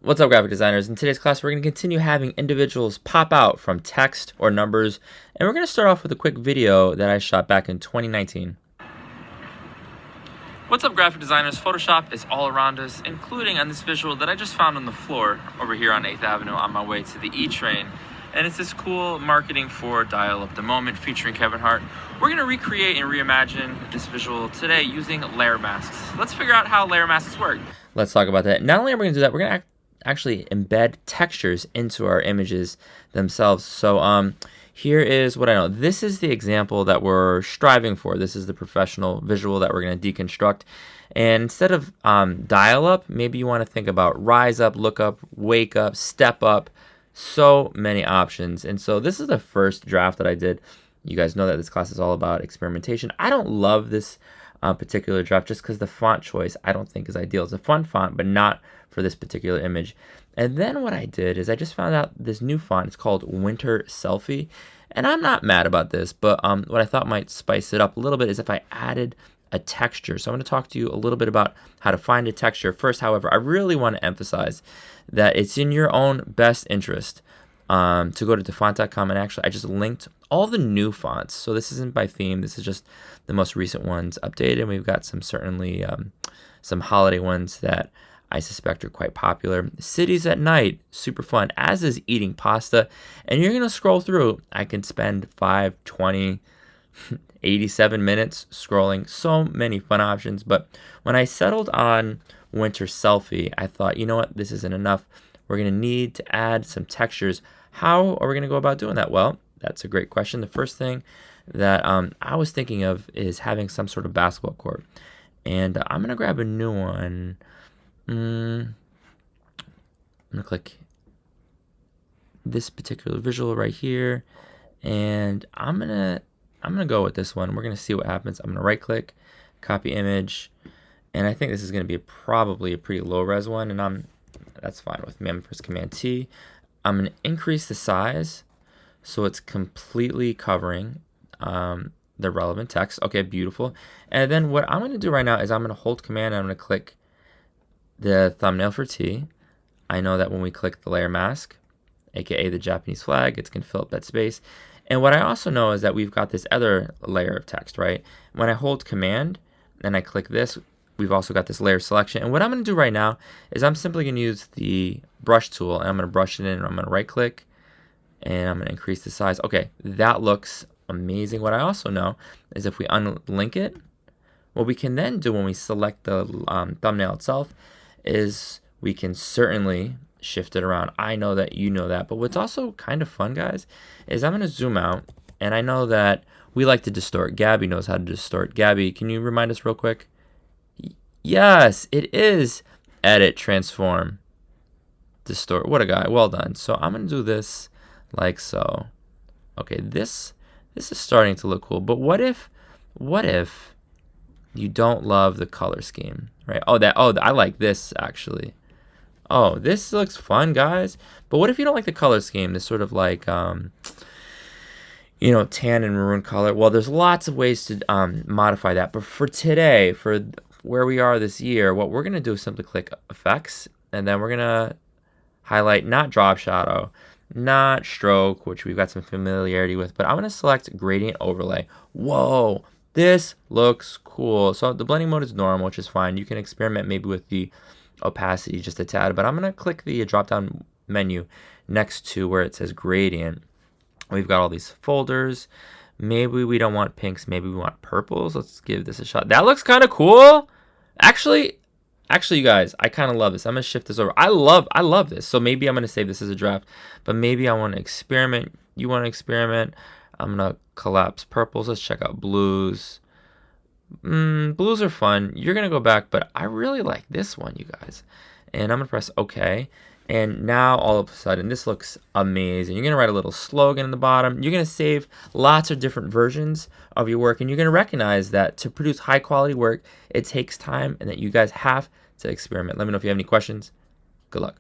What's up, graphic designers? In today's class, we're going to continue having individuals pop out from text or numbers, and we're going to start off with a quick video that I shot back in 2019. What's up, graphic designers? Photoshop is all around us, including on this visual that I just found on the floor over here on 8th Avenue on my way to the E train. And it's this cool marketing for Dial Up the Moment featuring Kevin Hart. We're going to recreate and reimagine this visual today using layer masks. Let's figure out how layer masks work. Let's talk about that. Not only are we going to do that, we're going to actually embed textures into our images themselves. So here is what I know. This is the example that we're striving for. This is the professional visual that we're going to deconstruct. And instead of dial up, maybe you want to think about rise up, look up, wake up, step up. So many options. And so this is the first draft that I did. You guys know that this class is all about experimentation. I don't love this particular draft just because the font choice I don't think is ideal. It's a fun font, but not for this particular image. And then what I did is I just found out this new font. It's called Winter Selfie. And I'm not mad about this, but what I thought might spice it up a little bit is if I added a texture. So I'm going to talk to you a little bit about how to find a texture. First, however, I really want to emphasize that it's in your own best interest to go to dafont.com, and actually I just linked all the new fonts. So this isn't by theme. This is just the most recent ones updated. And we've got some certainly some holiday ones that I suspect are quite popular. Cities at Night, super fun, as is Eating Pasta. And you're going to scroll through. I can spend 5, 20, 87 minutes scrolling. So many fun options. But when I settled on Winter Selfie, I thought, you know what, this isn't enough. We're going to need to add some textures. How are we going to go about doing that? Well, that's a great question. The first thing that I was thinking of is having some sort of basketball court. And I'm going to grab a new one. I'm going to click this particular visual right here. And I'm going to go with this one. We're going to see what happens. I'm going to right click, copy image. And I think this is going to be probably a pretty low res one. And that's fine with me. I'm going to press Command T. I'm going to increase the size so it's completely covering the relevant text. Okay, beautiful. And then what I'm going to do right now is I'm going to hold Command and I'm going to click the thumbnail for T. I know that when we click the layer mask, aka the Japanese flag, it's going to fill up that space. And what I also know is that we've got this other layer of text, right? When I hold Command and I click this, we've also got this layer selection. And what I'm going to do right now is I'm simply going to use the brush tool and I'm going to brush it in and I'm going to right click and I'm going to increase the size. Okay, that looks amazing. What I also know is if we unlink it, what we can then do when we select the thumbnail itself is we can certainly shift it around. I know that you know that, but what's also kind of fun, guys, is I'm going to zoom out, and I know that we like to distort. Gabby knows how to distort. Gabby, can you remind us real quick? Yes, it is edit, transform, distort. What a guy. Well done. So I'm going to do this like so. Okay, this is starting to look cool, but what if you don't love the color scheme, right? Oh, I like this actually. Oh, this looks fun, guys. But what if you don't like the color scheme? This sort of like, tan and maroon color. Well, there's lots of ways to modify that. But for today, for where we are this year, what we're going to do is simply click Effects. And then we're going to highlight not drop shadow, not stroke, which we've got some familiarity with. But I'm going to select Gradient Overlay. Whoa, this looks cool. So the blending mode is normal, which is fine. You can experiment maybe with the opacity just a tad, but I'm going to click the drop down menu next to where it says gradient. We've got all these folders. Maybe we don't want pinks, maybe we want purples. Let's give this a shot. That looks kind of cool. Actually you guys, I kind of love this. I'm going to shift this over. I love this. So maybe I'm going to save this as a draft, but maybe I want to experiment. You want to experiment? I'm going to collapse purples. Let's check out blues. Blues are fun. You're going to go back, but I really like this one, you guys. And I'm going to press OK. And now all of a sudden, this looks amazing. You're going to write a little slogan in the bottom. You're going to save lots of different versions of your work. And you're going to recognize that to produce high quality work, it takes time and that you guys have to experiment. Let me know if you have any questions. Good luck.